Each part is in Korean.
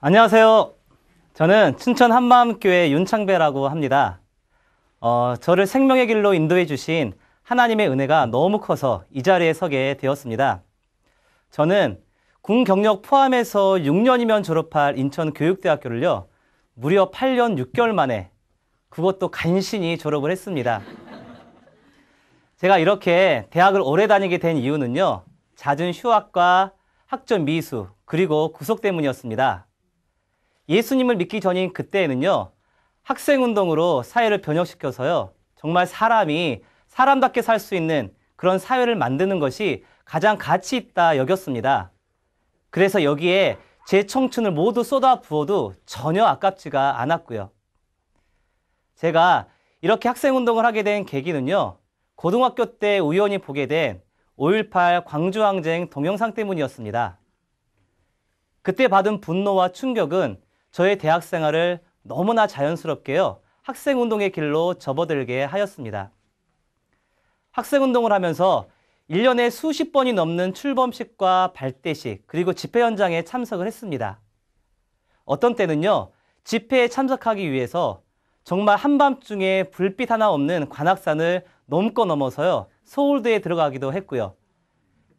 안녕하세요. 저는 춘천 한마음교회 윤창배라고 합니다. 저를 생명의 길로 인도해 주신 하나님의 은혜가 너무 커서 이 자리에 서게 되었습니다. 저는 군 경력 포함해서 6년이면 졸업할 인천교육대학교를요, 무려 8년 6개월 만에 그것도 간신히 졸업을 했습니다. 제가 이렇게 대학을 오래 다니게 된 이유는요, 잦은 휴학과 학점 미수, 그리고 구속 때문이었습니다. 예수님을 믿기 전인 그때에는요, 학생운동으로 사회를 변혁시켜서요, 정말 사람이 사람답게 살 수 있는 그런 사회를 만드는 것이 가장 가치 있다 여겼습니다. 그래서 여기에 제 청춘을 모두 쏟아 부어도 전혀 아깝지가 않았고요. 제가 이렇게 학생운동을 하게 된 계기는요, 고등학교 때 우연히 보게 된 5.18 광주항쟁 동영상 때문이었습니다. 그때 받은 분노와 충격은 저의 대학 생활을 너무나 자연스럽게요, 학생운동의 길로 접어들게 하였습니다. 학생운동을 하면서 1년에 수십 번이 넘는 출범식과 발대식, 그리고 집회 현장에 참석을 했습니다. 어떤 때는요, 집회에 참석하기 위해서 정말 한밤중에 불빛 하나 없는 관악산을 넘고 넘어서요, 서울대에 들어가기도 했고요.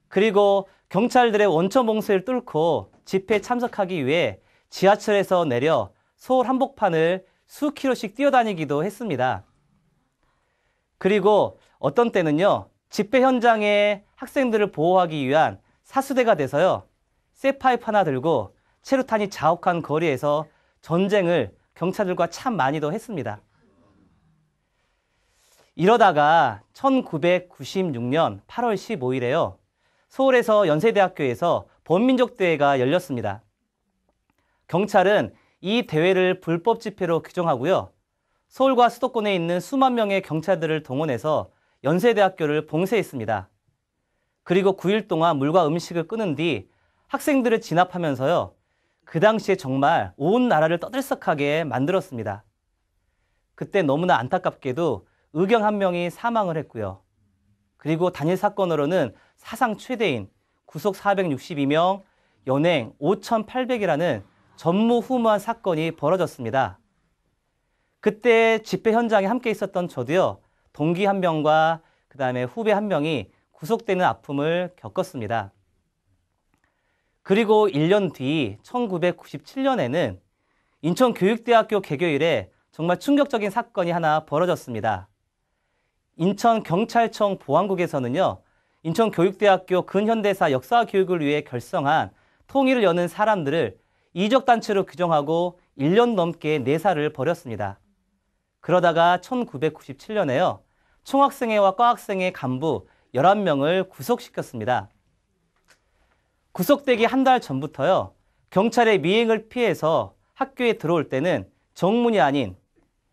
그리고 경찰들의 원천 봉쇄를 뚫고 집회에 참석하기 위해 지하철에서 내려 서울 한복판을 수 킬로씩 뛰어다니기도 했습니다. 그리고 어떤 때는요, 집회 현장에 학생들을 보호하기 위한 사수대가 돼서요, 쇠파이프 하나 들고 체류탄이 자욱한 거리에서 전쟁을 경찰들과 참 많이도 했습니다. 이러다가 1996년 8월 15일에요, 서울에서 연세대학교에서 범민족대회가 열렸습니다. 경찰은 이 대회를 불법 집회로 규정하고요, 서울과 수도권에 있는 수만 명의 경찰들을 동원해서 연세대학교를 봉쇄했습니다. 그리고 9일 동안 물과 음식을 끊은 뒤 학생들을 진압하면서요, 그 당시에 정말 온 나라를 떠들썩하게 만들었습니다. 그때 너무나 안타깝게도 의경 한 명이 사망을 했고요. 그리고 단일 사건으로는 사상 최대인 구속 462명, 연행 5,800이라는 전무후무한 사건이 벌어졌습니다. 그때 집회 현장에 함께 있었던 저도요, 동기 한 명과 그 다음에 후배 한 명이 구속되는 아픔을 겪었습니다. 그리고 1년 뒤 1997년에는 인천교육대학교 개교일에 정말 충격적인 사건이 하나 벌어졌습니다. 인천경찰청 보안국에서는요, 인천교육대학교 근현대사 역사교육을 위해 결성한 통일을 여는 사람들을 이적단체로 규정하고 1년 넘게 내사를 벌였습니다. 그러다가 1997년에요, 총학생회와 과학생회 간부 11명을 구속시켰습니다. 구속되기 한 달 전부터요, 경찰의 미행을 피해서 학교에 들어올 때는 정문이 아닌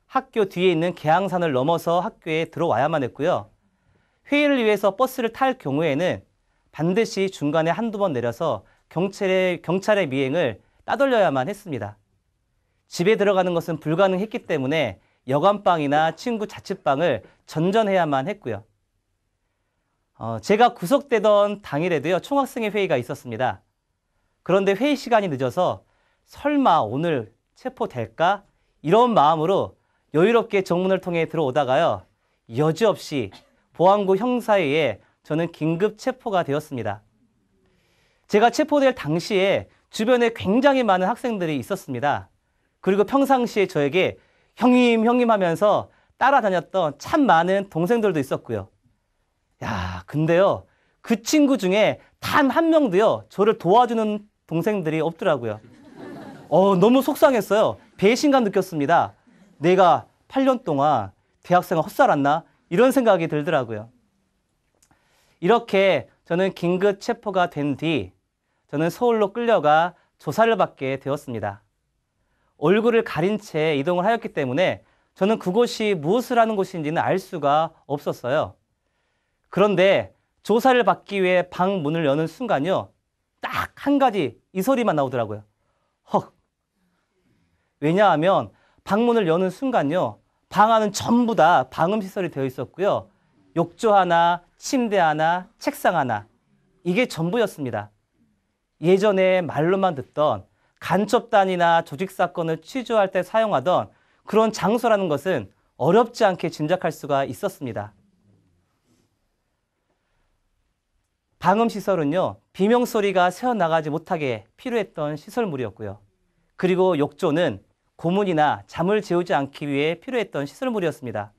학교 뒤에 있는 계양산을 넘어서 학교에 들어와야만 했고요. 회의를 위해서 버스를 탈 경우에는 반드시 중간에 한두 번 내려서 경찰의 미행을 따돌려야만 했습니다. 집에 들어가는 것은 불가능했기 때문에 여관방이나 친구 자취방을 전전해야만 했고요. 제가 구속되던 당일에도요, 총학생회 회의가 있었습니다. 그런데 회의 시간이 늦어서 설마 오늘 체포될까? 이런 마음으로 여유롭게 정문을 통해 들어오다가요, 여지없이 보안국 형사에 의해 저는 긴급 체포가 되었습니다. 제가 체포될 당시에 주변에 굉장히 많은 학생들이 있었습니다. 그리고 평상시에 저에게 형님 하면서 따라다녔던 참 많은 동생들도 있었고요. 야, 근데요, 그 친구 중에 단 한 명도요, 저를 도와주는 동생들이 없더라고요. 너무 속상했어요. 배신감 느꼈습니다. 내가 8년 동안 대학생활 헛살았나? 이런 생각이 들더라고요. 이렇게 저는 긴급 체포가 된 뒤 저는 서울로 끌려가 조사를 받게 되었습니다. 얼굴을 가린 채 이동을 하였기 때문에 저는 그곳이 무엇을 하는 곳인지는 알 수가 없었어요. 그런데 조사를 받기 위해 방 문을 여는 순간요, 딱 한 가지 이 소리만 나오더라고요. 헉. 왜냐하면 방문을 여는 순간요, 방 안은 전부 다 방음시설이 되어 있었고요, 욕조 하나, 침대 하나, 책상 하나, 이게 전부였습니다. 예전에 말로만 듣던 간첩단이나 조직사건을 취조할 때 사용하던 그런 장소라는 것은 어렵지 않게 짐작할 수가 있었습니다. 방음시설은요, 비명소리가 새어나가지 못하게 필요했던 시설물이었고요. 그리고 욕조는 고문이나 잠을 재우지 않기 위해 필요했던 시설물이었습니다.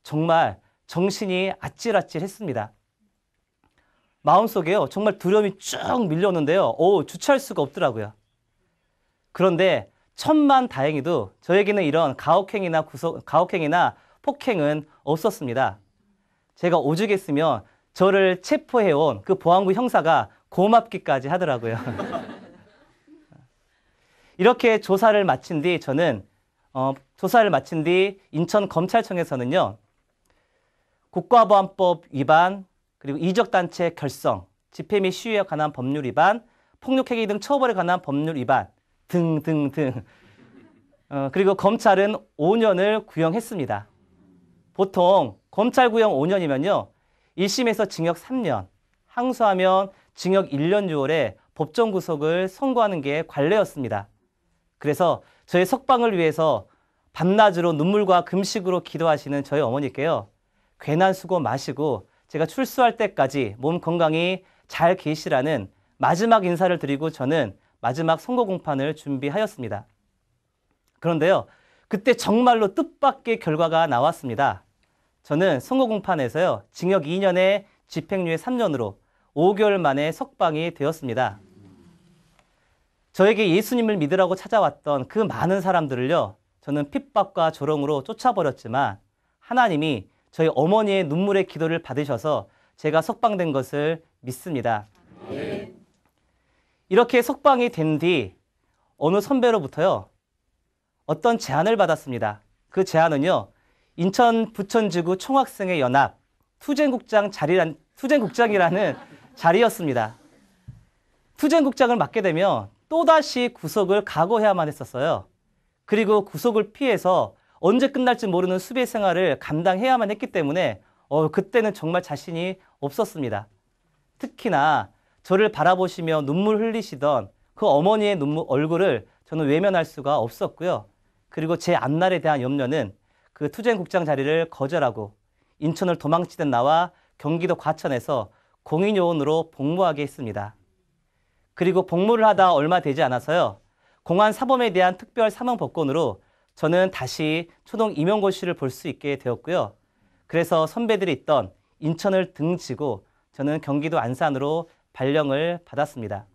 정말 정신이 아찔아찔했습니다. 마음속에요, 정말 두려움이 쭉 밀려오는데요. 주체할 수가 없더라고요. 그런데 천만다행히도 저에게는 이런 가혹행위나 폭행은 없었습니다. 제가 오죽했으면 저를 체포해온 그 보안부 형사가 고맙기까지 하더라고요. 이렇게 조사를 마친 뒤 인천검찰청에서는요, 국가보안법 위반, 그리고 이적단체 결성, 집회 및 시위에 관한 법률 위반, 폭력행위 등 처벌에 관한 법률 위반 등등등. 그리고 검찰은 5년을 구형했습니다. 보통 검찰 구형 5년이면요, 1심에서 징역 3년, 항소하면 징역 1년 6월에 법정 구속을 선고하는 게 관례였습니다. 그래서 저의 석방을 위해서 밤낮으로 눈물과 금식으로 기도하시는 저희 어머니께요, 괜한 수고 마시고 제가 출소할 때까지 몸 건강히 잘 계시라는 마지막 인사를 드리고 저는 마지막 선고 공판을 준비하였습니다. 그런데요, 그때 정말로 뜻밖의 결과가 나왔습니다. 저는 선고 공판에서요, 징역 2년에 집행유예 3년으로 5개월 만에 석방이 되었습니다. 저에게 예수님을 믿으라고 찾아왔던 그 많은 사람들을요, 저는 핍박과 조롱으로 쫓아버렸지만 하나님이 저희 어머니의 눈물의 기도를 받으셔서 제가 석방된 것을 믿습니다. 네. 이렇게 석방이 된 뒤 어느 선배로부터요, 어떤 제안을 받았습니다. 그 제안은요, 인천 부천지구 총학생회 연합 투쟁국장이라는 자리였습니다. 투쟁국장을 맡게 되면 또다시 구속을 각오해야만 했었어요. 그리고 구속을 피해서 언제 끝날지 모르는 수배 생활을 감당해야만 했기 때문에 그때는 정말 자신이 없었습니다. 특히나 저를 바라보시며 눈물 흘리시던 그 어머니의 얼굴을 저는 외면할 수가 없었고요. 그리고 제 앞날에 대한 염려는 그 투쟁국장 자리를 거절하고 인천을 도망치던 나와 경기도 과천에서 공인요원으로 복무하게 했습니다. 그리고 복무를 하다 얼마 되지 않아서요, 공안 사범에 대한 특별 사망 법권으로 저는 다시 초동 임용고시를 볼 수 있게 되었고요. 그래서 선배들이 있던 인천을 등지고 저는 경기도 안산으로 발령을 받았습니다.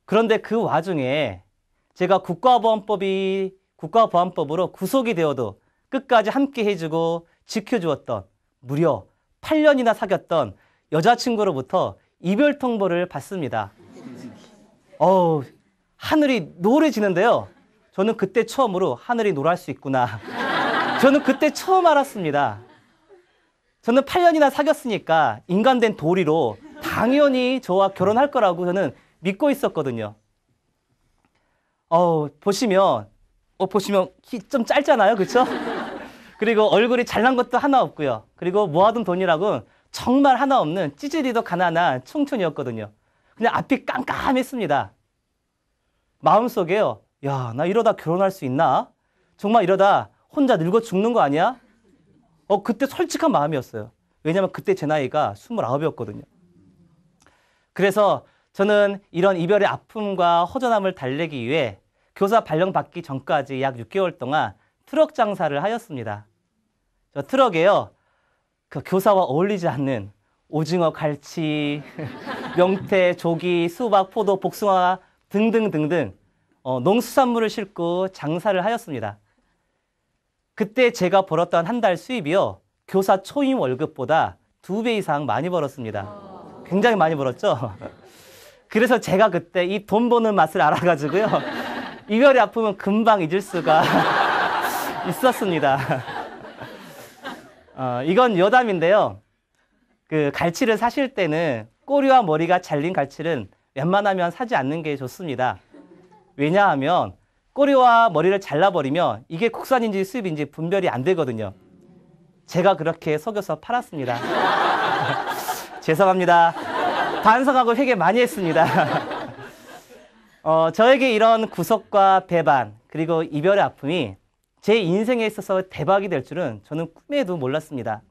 그런데 그 와중에 제가 국가보안법으로 구속이 되어도 끝까지 함께 해주고 지켜주었던, 무려 8년이나 사귀었던 여자친구로부터 이별 통보를 받습니다. 하늘이 노래지는데요. 저는 그때 처음으로 하늘이 노랄 수 있구나. 저는 그때 처음 알았습니다. 저는 8년이나 사귀었으니까 인간된 도리로 당연히 저와 결혼할 거라고 저는 믿고 있었거든요. 보시면 키 좀 짧잖아요, 그렇죠? 그리고 얼굴이 잘난 것도 하나 없고요. 그리고 모아둔 돈이라고 정말 하나 없는 찌질이도 가난한 청춘이었거든요. 그냥 앞이 깜깜했습니다. 마음속에요, 야, 나 이러다 결혼할 수 있나? 정말 이러다 혼자 늙어 죽는 거 아니야? 그때 솔직한 마음이었어요. 왜냐하면 그때 제 나이가 29이었거든요. 그래서 저는 이런 이별의 아픔과 허전함을 달래기 위해 교사 발령받기 전까지 약 6개월 동안 트럭 장사를 하였습니다. 저 트럭에요, 그 교사와 어울리지 않는 오징어, 갈치, 명태, 조기, 수박, 포도, 복숭아 등등등등 농수산물을 싣고 장사를 하였습니다. 그때 제가 벌었던 한 달 수입이요, 교사 초임 월급보다 2배 이상 많이 벌었습니다. 굉장히 많이 벌었죠? 그래서 제가 그때 이 돈 버는 맛을 알아가지고요, 이별의 아픔은 금방 잊을 수가 있었습니다. 이건 여담인데요. 그 갈치를 사실 때는 꼬리와 머리가 잘린 갈치는 웬만하면 사지 않는 게 좋습니다. 왜냐하면 꼬리와 머리를 잘라버리면 이게 국산인지 수입인지 분별이 안 되거든요. 제가 그렇게 속여서 팔았습니다. 죄송합니다. 반성하고 회개 많이 했습니다. 저에게 이런 구속과 배반, 그리고 이별의 아픔이 제 인생에 있어서 대박이 될 줄은 저는 꿈에도 몰랐습니다.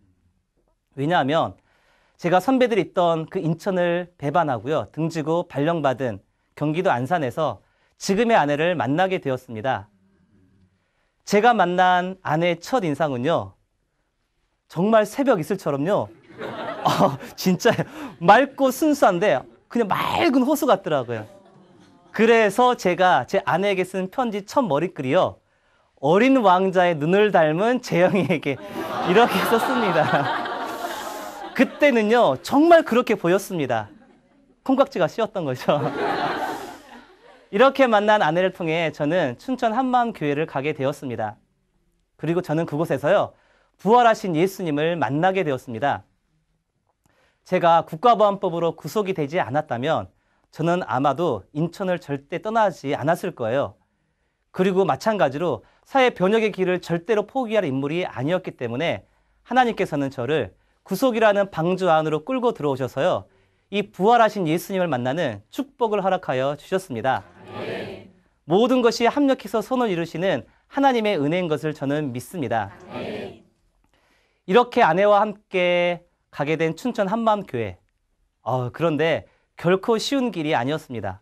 왜냐하면 제가 선배들이 있던 그 인천을 배반하고요. 등지고 발령받은 경기도 안산에서 지금의 아내를 만나게 되었습니다. 제가 만난 아내의 첫 인상은요. 정말 새벽 이슬처럼요. 진짜 맑고 순수한데 그냥 맑은 호수 같더라고요. 그래서 제가 제 아내에게 쓴 편지 첫 머릿글이요. 어린 왕자의 눈을 닮은 재영이에게 이렇게 썼습니다. 그때는요. 정말 그렇게 보였습니다. 콩깍지가 씌었던 거죠. 이렇게 만난 아내를 통해 저는 춘천 한마음교회를 가게 되었습니다. 그리고 저는 그곳에서요. 부활하신 예수님을 만나게 되었습니다. 제가 국가보안법으로 구속이 되지 않았다면 저는 아마도 인천을 절대 떠나지 않았을 거예요. 그리고 마찬가지로 사회 변혁의 길을 절대로 포기할 인물이 아니었기 때문에 하나님께서는 저를 구속이라는 방주 안으로 끌고 들어오셔서요. 이 부활하신 예수님을 만나는 축복을 허락하여 주셨습니다. 네. 모든 것이 합력해서 선을 이루시는 하나님의 은혜인 것을 저는 믿습니다. 네. 이렇게 아내와 함께 가게 된 춘천 한마음교회. 그런데 결코 쉬운 길이 아니었습니다.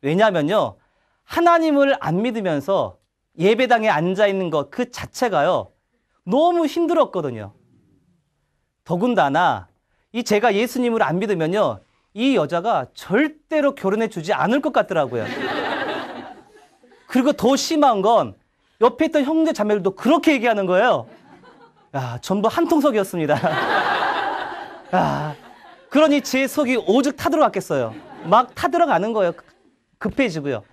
왜냐하면요. 하나님을 안 믿으면서 예배당에 앉아있는 것 그 자체가요. 너무 힘들었거든요. 더군다나 제가 예수님을 안 믿으면요. 이 여자가 절대로 결혼해 주지 않을 것 같더라고요. 그리고 더 심한 건 옆에 있던 형제 자매들도 그렇게 얘기하는 거예요. 전부 한통속이었습니다. 그러니 제 속이 오죽 타들어갔겠어요. 막 타들어가는 거예요. 급해지고요.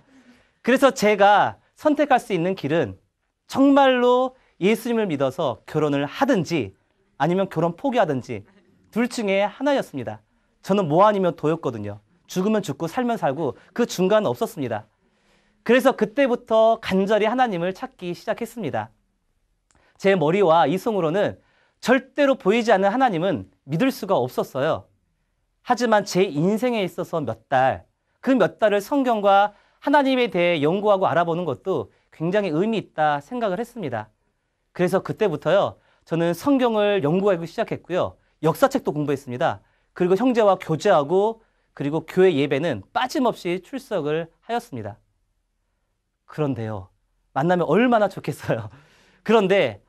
그래서 제가 선택할 수 있는 길은 정말로 예수님을 믿어서 결혼을 하든지 아니면 결혼 포기하든지 둘 중에 하나였습니다. 저는 뭐 아니면 도였거든요. 죽으면 죽고 살면 살고 그 중간은 없었습니다. 그래서 그때부터 간절히 하나님을 찾기 시작했습니다. 제 머리와 이성으로는 절대로 보이지 않는 하나님은 믿을 수가 없었어요. 하지만 제 인생에 있어서 그 몇 달을 성경과 하나님에 대해 연구하고 알아보는 것도 굉장히 의미 있다 생각을 했습니다. 그래서 그때부터요. 저는 성경을 연구하기 시작했고요. 역사책도 공부했습니다. 그리고 형제와 교제하고 그리고 교회 예배는 빠짐없이 출석을 하였습니다. 그런데요. 만나면 얼마나 좋겠어요. 그런데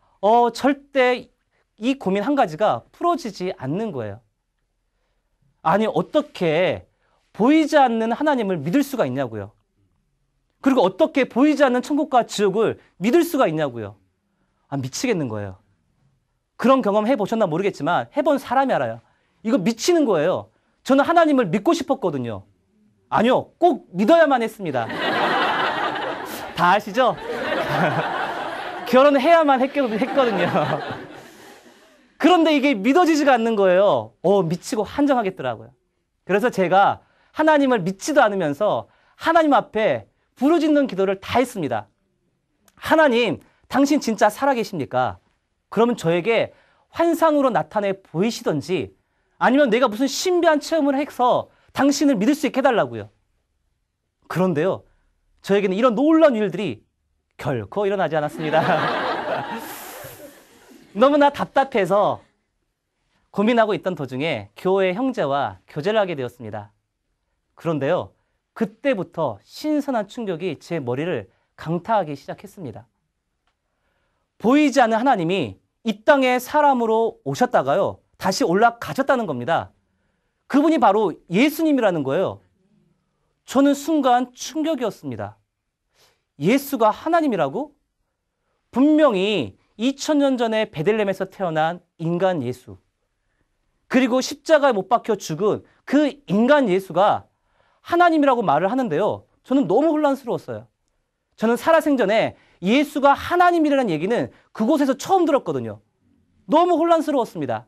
절대 이 고민 한 가지가 풀어지지 않는 거예요. 아니 어떻게 보이지 않는 하나님을 믿을 수가 있냐고요. 그리고 어떻게 보이지 않는 천국과 지옥을 믿을 수가 있냐고요. 미치겠는 거예요. 그런 경험 해보셨나 모르겠지만 해본 사람이 알아요. 이거 미치는 거예요. 저는 하나님을 믿고 싶었거든요. 아니요. 꼭 믿어야만 했습니다. 다 아시죠? 결혼해야만 했거든요. 그런데 이게 믿어지지가 않는 거예요. 미치고 한정하겠더라고요. 그래서 제가 하나님을 믿지도 않으면서 하나님 앞에 부르짖는 기도를 다 했습니다. 하나님, 당신 진짜 살아계십니까? 그러면 저에게 환상으로 나타내 보이시던지 아니면 내가 무슨 신비한 체험을 해서 당신을 믿을 수 있게 해달라고요. 그런데요. 저에게는 이런 놀라운 일들이 결코 일어나지 않았습니다. 너무나 답답해서 고민하고 있던 도중에 교회 형제와 교제를 하게 되었습니다. 그런데요. 그때부터 신선한 충격이 제 머리를 강타하기 시작했습니다. 보이지 않는 하나님이 이 땅에 사람으로 오셨다가요. 다시 올라가셨다는 겁니다. 그분이 바로 예수님이라는 거예요. 저는 순간 충격이었습니다. 예수가 하나님이라고? 분명히 2000년 전에 베들레헴에서 태어난 인간 예수. 그리고 십자가에 못 박혀 죽은 그 인간 예수가 하나님이라고 말을 하는데요. 저는 너무 혼란스러웠어요. 저는 살아생전에 예수가 하나님이라는 얘기는 그곳에서 처음 들었거든요. 너무 혼란스러웠습니다.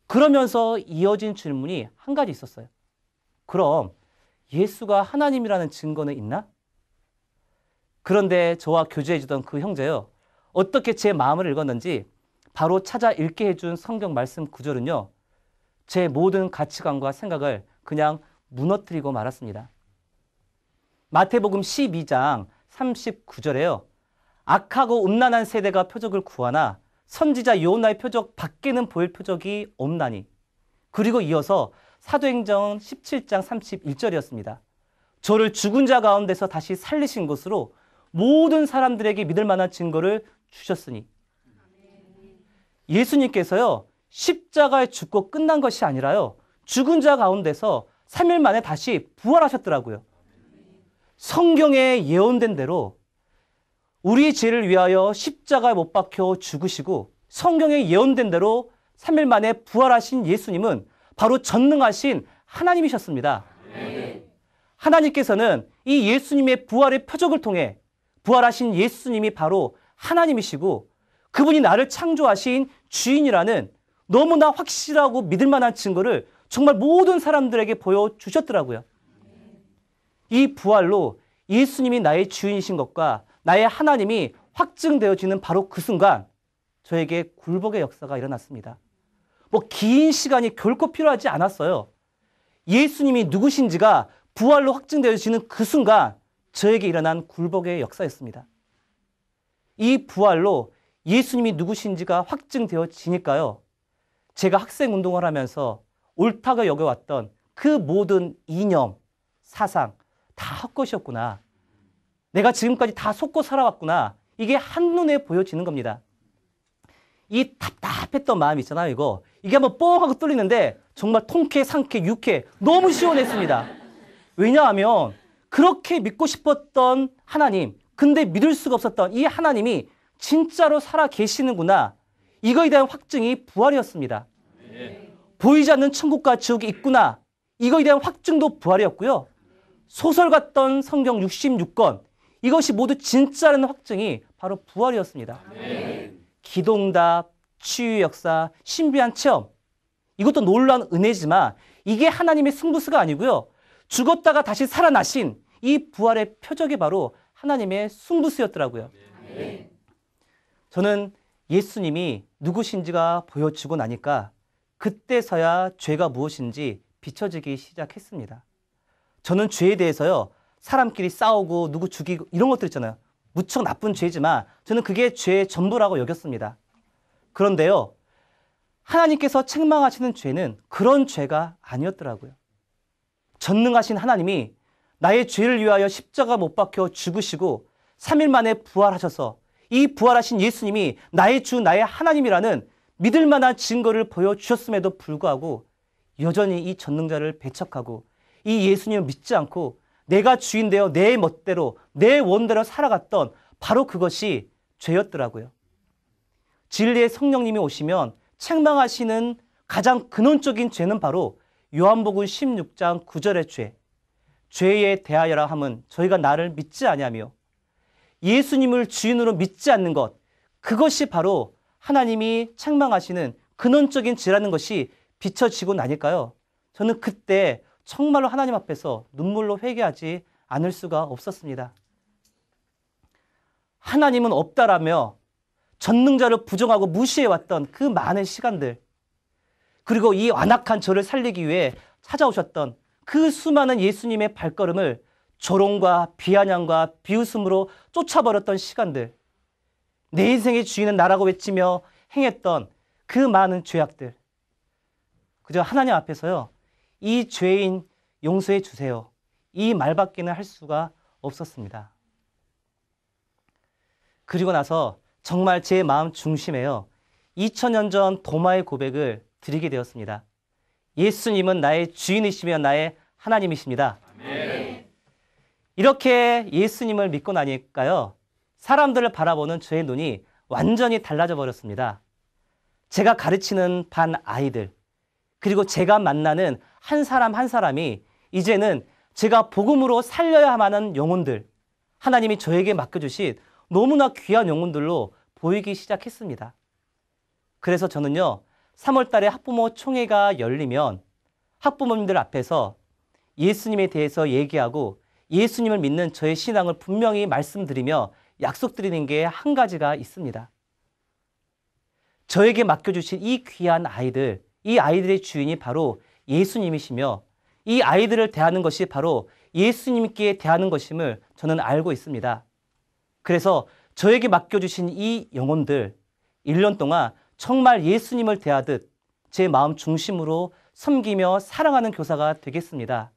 그러면서 이어진 질문이 한 가지 있었어요. 그럼 예수가 하나님이라는 증거는 있나? 그런데 저와 교제해주던 그 형제요. 어떻게 제 마음을 읽었는지 바로 찾아 읽게 해준 성경 말씀 구절은요. 제 모든 가치관과 생각을 그냥 무너뜨리고 말았습니다. 마태복음 12장 39절에요. 악하고 음란한 세대가 표적을 구하나 선지자 요나의 표적 밖에는 보일 표적이 없나니. 그리고 이어서 사도행전 17장 31절이었습니다. 저를 죽은 자 가운데서 다시 살리신 것으로 모든 사람들에게 믿을 만한 증거를 주셨으니. 예수님께서요, 십자가에 죽고 끝난 것이 아니라요, 죽은 자 가운데서 3일 만에 다시 부활하셨더라고요. 성경에 예언된 대로 우리 죄를 위하여 십자가에 못 박혀 죽으시고 성경에 예언된 대로 3일 만에 부활하신 예수님은 바로 전능하신 하나님이셨습니다. 하나님께서는 이 예수님의 부활의 표적을 통해 부활하신 예수님이 바로 하나님이시고 그분이 나를 창조하신 주인이라는 너무나 확실하고 믿을 만한 증거를 정말 모든 사람들에게 보여주셨더라고요. 이 부활로 예수님이 나의 주인이신 것과 나의 하나님이 확증되어지는 바로 그 순간 저에게 굴복의 역사가 일어났습니다. 긴 시간이 결코 필요하지 않았어요. 예수님이 누구신지가 부활로 확증되어지는 그 순간 저에게 일어난 굴복의 역사였습니다. 이 부활로 예수님이 누구신지가 확증되어지니까요. 제가 학생 운동을 하면서 옳다고 여겨왔던 그 모든 이념, 사상 다 헛것이었구나. 내가 지금까지 다 속고 살아왔구나. 이게 한눈에 보여지는 겁니다. 이 답답했던 마음 있잖아요, 이거. 이게 한번 뻥 하고 뚫리는데 정말 통쾌, 상쾌, 유쾌, 너무 시원했습니다. 왜냐하면 그렇게 믿고 싶었던 하나님, 근데 믿을 수가 없었던 이 하나님이 진짜로 살아 계시는구나. 이거에 대한 확증이 부활이었습니다. 보이지 않는 천국과 지옥이 있구나. 이거에 대한 확증도 부활이었고요. 소설 같던 성경 66권, 이것이 모두 진짜라는 확증이 바로 부활이었습니다. 기도응답, 치유 역사, 신비한 체험, 이것도 놀라운 은혜지만 이게 하나님의 승부수가 아니고요. 죽었다가 다시 살아나신 이 부활의 표적이 바로 하나님의 승부수였더라고요. 저는 예수님이 누구신지가 보여지고 나니까 그때서야 죄가 무엇인지 비춰지기 시작했습니다. 저는 죄에 대해서요, 사람끼리 싸우고 누구 죽이고 이런 것들 있잖아요. 무척 나쁜 죄지만 저는 그게 죄의 전부라고 여겼습니다. 그런데요, 하나님께서 책망하시는 죄는 그런 죄가 아니었더라고요. 전능하신 하나님이 나의 죄를 위하여 십자가 못 박혀 죽으시고 3일 만에 부활하셔서 이 부활하신 예수님이 나의 주, 나의 하나님이라는 믿을 만한 증거를 보여주셨음에도 불구하고 여전히 이 전능자를 배척하고 이 예수님을 믿지 않고 내가 주인 되어 내 멋대로 내 원대로 살아갔던 바로 그것이 죄였더라고요. 진리의 성령님이 오시면 책망하시는 가장 근원적인 죄는 바로 요한복음 16장 9절의 죄. 죄에 대하여라 함은 저희가 나를 믿지 아니하며 예수님을 주인으로 믿지 않는 것, 그것이 바로 하나님이 책망하시는 근원적인 죄라는 것이 비춰지고 나니까요. 저는 그때 정말로 하나님 앞에서 눈물로 회개하지 않을 수가 없었습니다. 하나님은 없다라며 전능자를 부정하고 무시해왔던 그 많은 시간들, 그리고 이 완악한 저를 살리기 위해 찾아오셨던 그 수많은 예수님의 발걸음을 조롱과 비아냥과 비웃음으로 쫓아버렸던 시간들, 내 인생의 주인은 나라고 외치며 행했던 그 많은 죄악들, 그저 하나님 앞에서요, 이 죄인 용서해 주세요, 이 말밖에는 할 수가 없었습니다. 그리고 나서 정말 제 마음 중심에요, 2000년 전 도마의 고백을 드리게 되었습니다. 예수님은 나의 주인이시며 나의 하나님이십니다. 아멘. 이렇게 예수님을 믿고 나니까요, 사람들을 바라보는 저의 눈이 완전히 달라져 버렸습니다. 제가 가르치는 반 아이들, 그리고 제가 만나는 한 사람 한 사람이 이제는 제가 복음으로 살려야 하는 영혼들, 하나님이 저에게 맡겨주신 너무나 귀한 영혼들로 보이기 시작했습니다. 그래서 저는요, 3월 달에 학부모 총회가 열리면 학부모님들 앞에서 예수님에 대해서 얘기하고 예수님을 믿는 저의 신앙을 분명히 말씀드리며 약속드리는 게 한 가지가 있습니다. 저에게 맡겨주신 이 귀한 아이들, 이 아이들의 주인이 바로 예수님이시며 이 아이들을 대하는 것이 바로 예수님께 대하는 것임을 저는 알고 있습니다. 그래서 저에게 맡겨주신 이 영혼들 1년 동안 정말 예수님을 대하듯 제 마음 중심으로 섬기며 사랑하는 교사가 되겠습니다.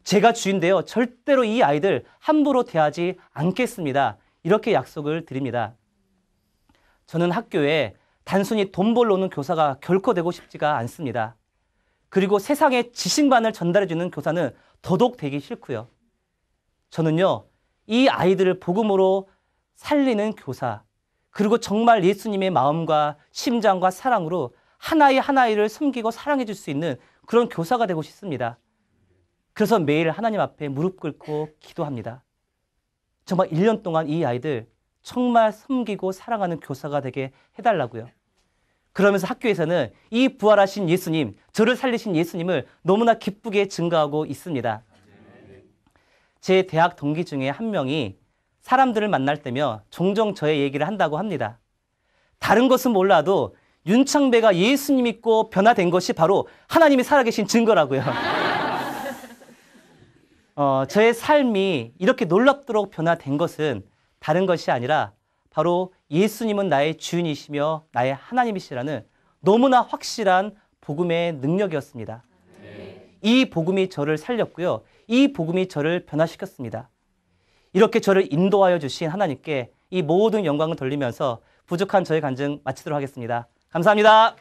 제가 주인데요. 절대로 이 아이들 함부로 대하지 않겠습니다. 이렇게 약속을 드립니다. 저는 학교에 단순히 돈 벌러 오는 교사가 결코 되고 싶지가 않습니다. 그리고 세상에 지식만을 전달해주는 교사는 더더욱 되기 싫고요. 저는요, 이 아이들을 복음으로 살리는 교사, 그리고 정말 예수님의 마음과 심장과 사랑으로 하나의 하나이를 섬기고 사랑해 줄 수 있는 그런 교사가 되고 싶습니다. 그래서 매일 하나님 앞에 무릎 꿇고 기도합니다. 정말 1년 동안 이 아이들 정말 섬기고 사랑하는 교사가 되게 해달라고요. 그러면서 학교에서는 이 부활하신 예수님, 저를 살리신 예수님을 너무나 기쁘게 증거하고 있습니다. 제 대학 동기 중에 한 명이 사람들을 만날 때며 종종 저의 얘기를 한다고 합니다. 다른 것은 몰라도 윤창배가 예수님 믿고 변화된 것이 바로 하나님이 살아계신 증거라고요. 저의 삶이 이렇게 놀랍도록 변화된 것은 다른 것이 아니라 바로 예수님은 나의 주인이시며 나의 하나님이시라는 너무나 확실한 복음의 능력이었습니다. 이 복음이 저를 살렸고요. 이 복음이 저를 변화시켰습니다. 이렇게 저를 인도하여 주신 하나님께 이 모든 영광을 돌리면서 부족한 저의 간증 마치도록 하겠습니다. 감사합니다.